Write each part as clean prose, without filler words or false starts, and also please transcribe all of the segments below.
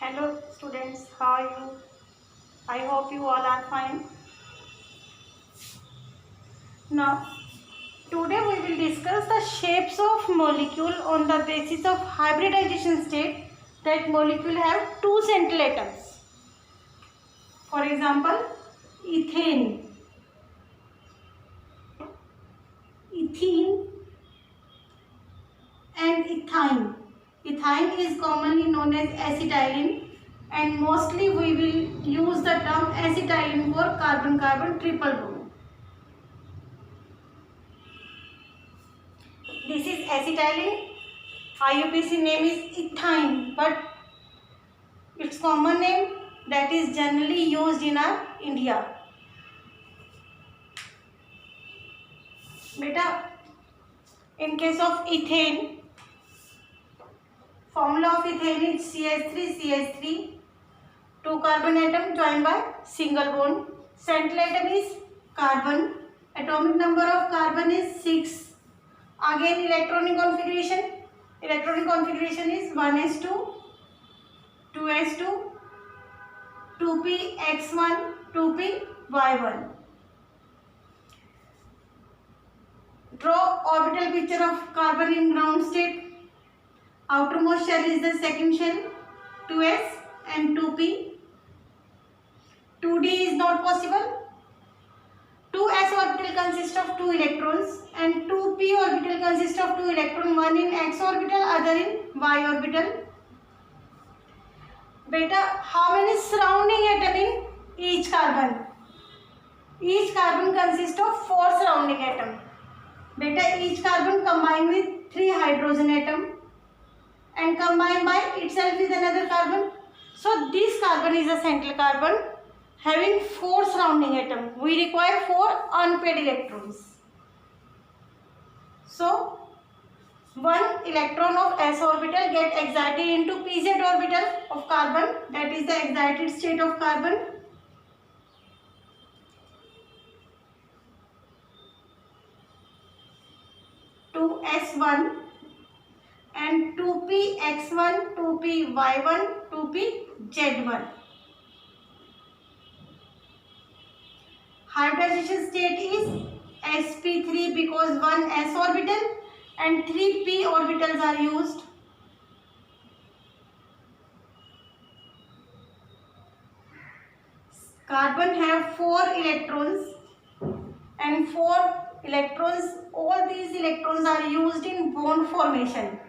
Hello students, how are you? I hope you all are fine. Now, today we will discuss the shapes of molecule on the basis of hybridization state that molecule have two central atoms. For example, ethane, ethene and ethyne. Ethyne is commonly known as acetylene and mostly we will use the term acetylene for carbon-carbon triple bond. This is acetylene. IUPAC name is ethyne, but its common name that is generally used in our India. Beta, in case of ethane, formula of ethane is CH3CH3, two carbon atom joined by single bond. Central atom is carbon. Atomic number of carbon is 6. Again electronic configuration. Electronic configuration is 1s2, 2s2, 2px1, 2py1. Draw orbital picture of carbon in ground state. Outermost shell is the second shell, 2s and 2p. 2d is not possible. 2s orbital consists of 2 electrons and 2p orbital consists of 2 electrons, one in x orbital, other in y orbital. Beta, how many surrounding atom in each carbon? Each carbon consists of 4 surrounding atom. Beta, each carbon combined with 3 hydrogen atom and combined by itself with another carbon. So this carbon is a central carbon having 4 surrounding atom. We require 4 unpaired electrons. So 1 electron of s orbital get excited into pz orbital of carbon, that is the excited state of carbon. To s1 and 2px1, 2py1, 2pz1. Hybridization state is sp3 because 1 s orbital and 3 p orbitals are used. Carbon have 4 electrons and 4 electrons, all these electrons are used in bond formation.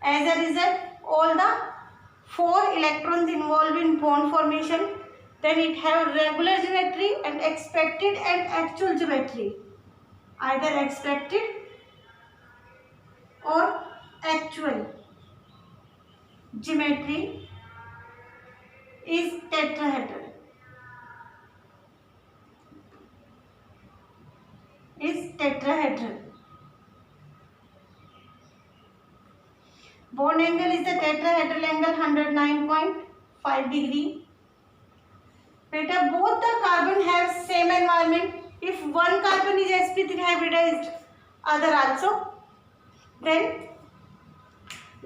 As a result, all the 4 electrons involved in bond formation, then it have regular geometry and expected and actual geometry. Either expected or actual geometry is tetrahedral. Bond angle is the tetrahedral angle 109.5 degree. Beta, both the carbon have same environment. If one carbon is sp3 hybridized, other also, then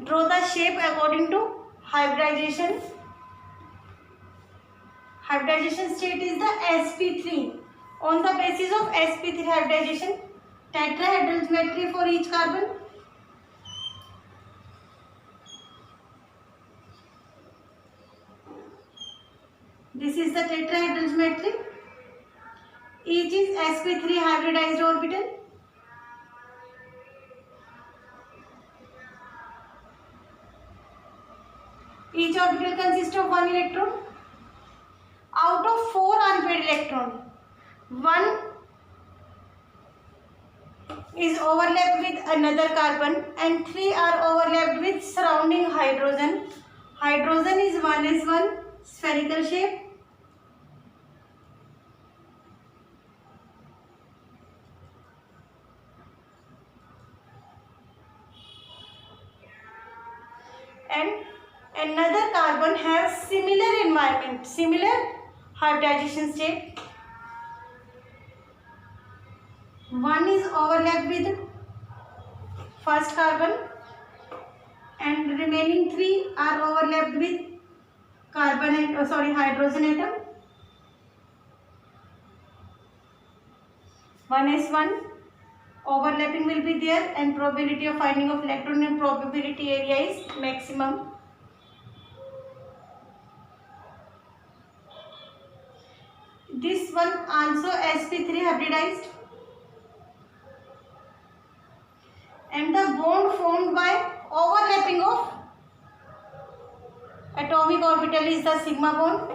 draw the shape according to hybridization. Hybridization state is the sp3. On the basis of sp3 hybridization, tetrahedral geometry for each carbon. This is the tetrahedral geometry. Each is sp3 hybridized orbital. Each orbital consists of 1 electron. Out of 4 unpaired electrons, 1 is overlapped with another carbon and 3 are overlapped with surrounding hydrogen. Hydrogen is 1s1 spherical shape. And another carbon has similar environment, similar hybridization state. 1 is overlapped with first carbon and remaining 3 are overlapped with carbon and hydrogen atom. 1s1 overlapping will be there, and probability of finding of electron in probability area is maximum. This one also sp3 hybridized, and the bond formed by overlapping of atomic orbital is the sigma bond.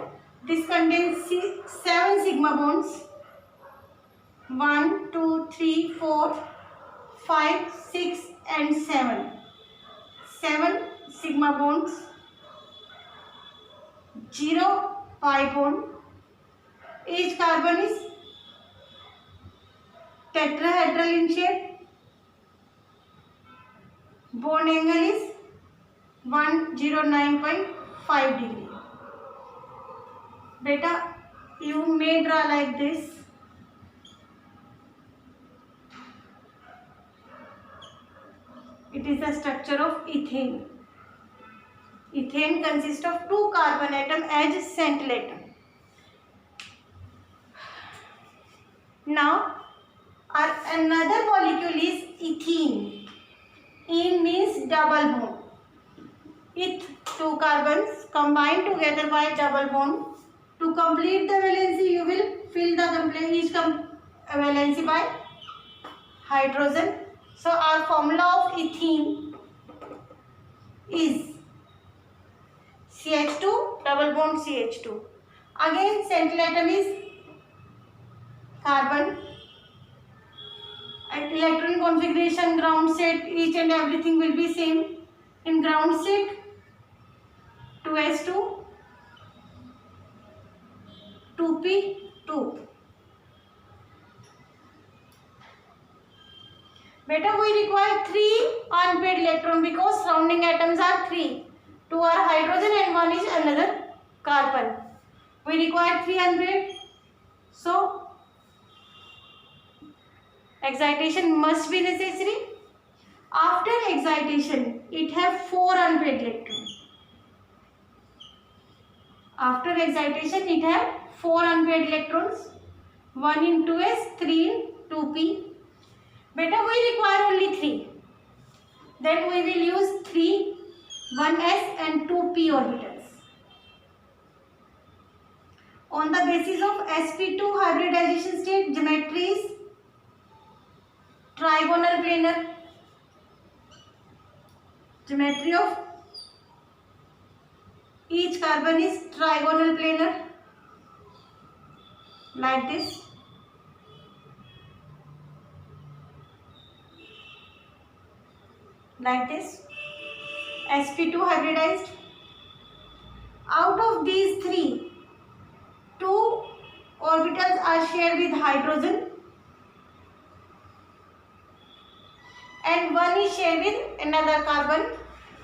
This contains 7 sigma bonds. 1, 2, 3, 4, 5, 6 and 7. 7 sigma bonds. 0 pi bond. Each carbon is tetrahedral in shape. Bond angle is 109.5 degree. Beta, you may draw like this. It is the structure of ethane. Ethane consists of 2 carbon atom as central atom. Now, another molecule is ethene. Ene means double bond. Eth, 2 carbons combined together by double bond. To complete the valency, you will fill the each valency by hydrogen. So our formula of ethene is CH2 double bond CH2. Again, central atom is carbon. At electron configuration, ground state, each and everything will be same. In ground state, 2s2, 2p2. Beta, we require 3 unpaired electron because surrounding atoms are 3. 2 are hydrogen and 1 is another carbon. We require 3 unpaired. So, excitation must be necessary. After excitation, it have 4 unpaired electrons. After excitation, it have 4 unpaired electrons. 1 in 2s, 3 in 2p. Beta, we require only 3. Then we will use 3, 1s and 2p orbitals. On the basis of sp2 hybridization state, geometry is trigonal planar. Geometry of each carbon is trigonal planar, like this. Like this. sp2 hybridized. Out of these 3, 2 orbitals are shared with hydrogen and 1 is shared with another carbon.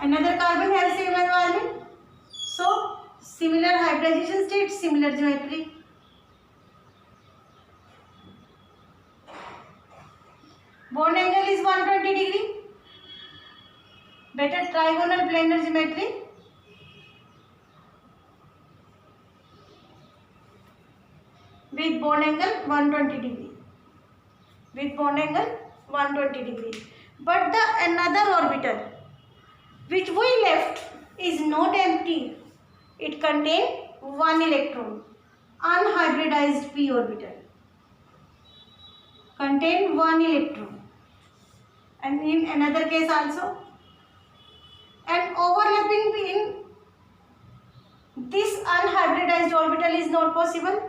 Another carbon has same environment. So, similar hybridization state, similar geometry. Bond angle is 120 degree. Beta, trigonal planar geometry. With bond angle 120 degree. With bond angle 120 degree. But the another orbital which we left is not empty. It contains 1 electron. Unhybridized p orbital. Contain 1 electron. And in another case also. And overlapping in this unhybridized orbital is not possible.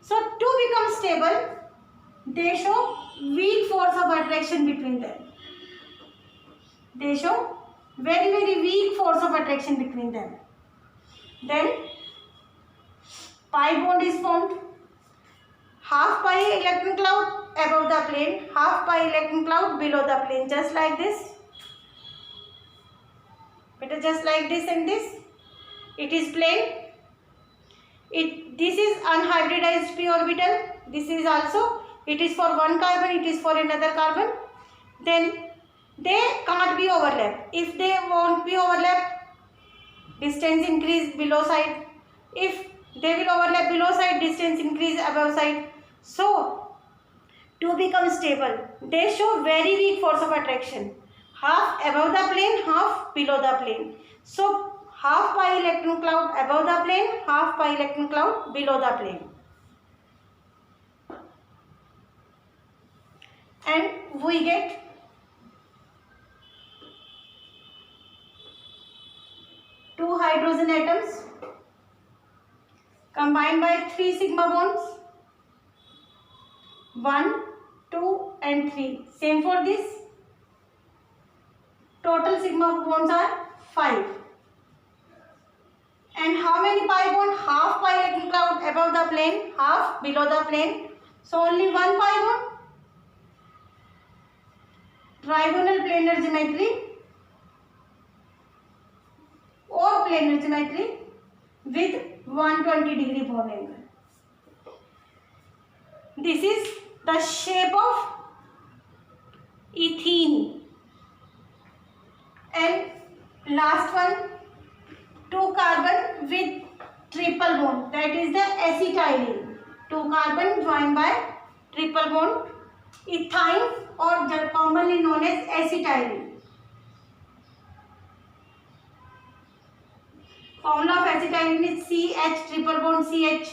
So to become stable, they show weak force of attraction between them. They show very weak force of attraction between them. Then pi bond is formed. Half pi electron cloud above the plane, half pi electron cloud below the plane, just like this. Better just like this and this. It is plane. This is unhybridized p orbital. This is also, it is for one carbon, it is for another carbon. Then they can't be overlapped. If they won't be overlapped, distance increase below side. If they will overlap below side, distance increase above side. So to become stable, they show very weak force of attraction, half above the plane, half below the plane. So half pi electron cloud above the plane, half pi electron cloud below the plane. And we get two hydrogen atoms combined by 3 sigma bonds, 1, 2 and 3. Same for this. Total sigma bonds are 5. And how many pi bond? Half pi electron cloud above the plane, half below the plane. So only 1 pi bond. Trigonal planar geometry or planar geometry with 120-degree bond angle. This is the shape of ethene. And last one, 2 carbon with triple bond, that is the acetylene. 2 carbon joined by triple bond, ethyne, or commonly known as acetylene. Formula of acetylene is CH, triple bond CH.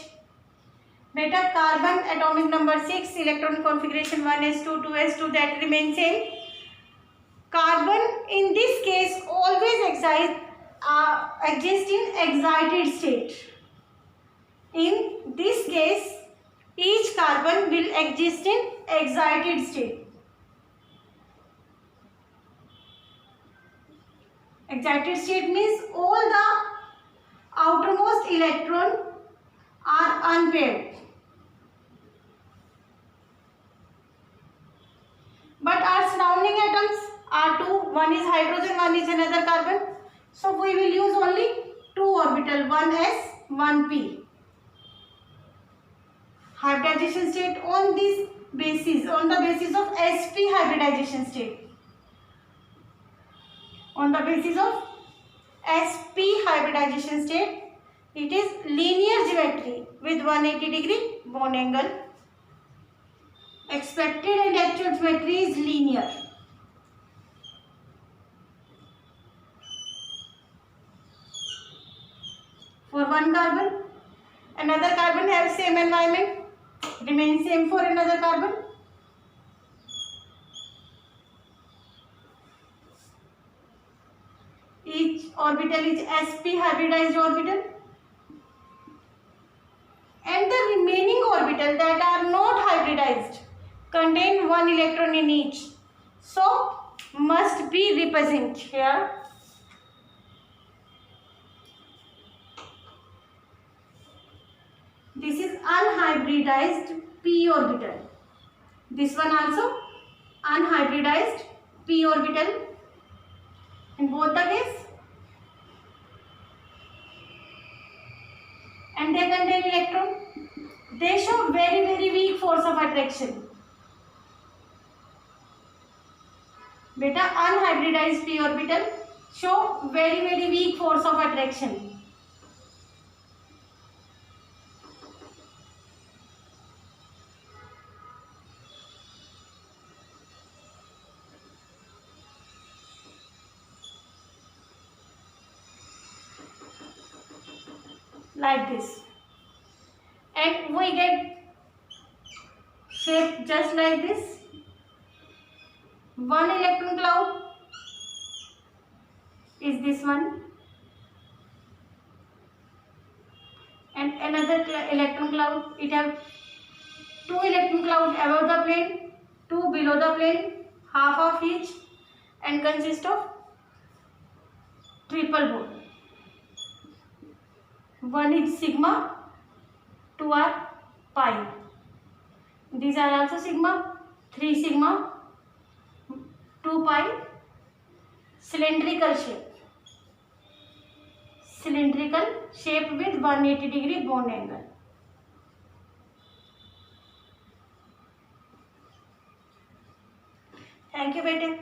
Beta, carbon atomic number 6, electron configuration 1s2, 2s2, that remains same. Carbon in this case always exist in excited state. In this case, each carbon will exist in excited state. Excited state means all the outermost electron are unpaired. But our surrounding atoms are two. One is hydrogen, one is another carbon. So we will use only 2 orbital, 1s, 1p. Hybridization state on this basis, on the basis of sp hybridization state. On the basis of sp hybridization state, it is linear geometry with 180-degree bond angle. Expected and actual geometry is linear. For one carbon, another carbon has same environment, remains same for another carbon. Each orbital is sp hybridized orbital, and the remaining orbital that are not hybridized contain 1 electron in each, so must be represented here. This is unhybridized p orbital. This one also unhybridized p orbital in both the case, and they contain electron. They show very weak force of attraction. Beta, unhybridized p orbital show very weak force of attraction. Like this, and we get shape just like this. 1 electron cloud is this one, and another electron cloud. It have 2 electron cloud above the plane, 2 below the plane, half of each, and consist of triple bond. 1 is sigma, 2 are pi. These are also sigma, 3 sigma, 2 pi. Cylindrical shape with 180-degree bond angle. Thank you, beta.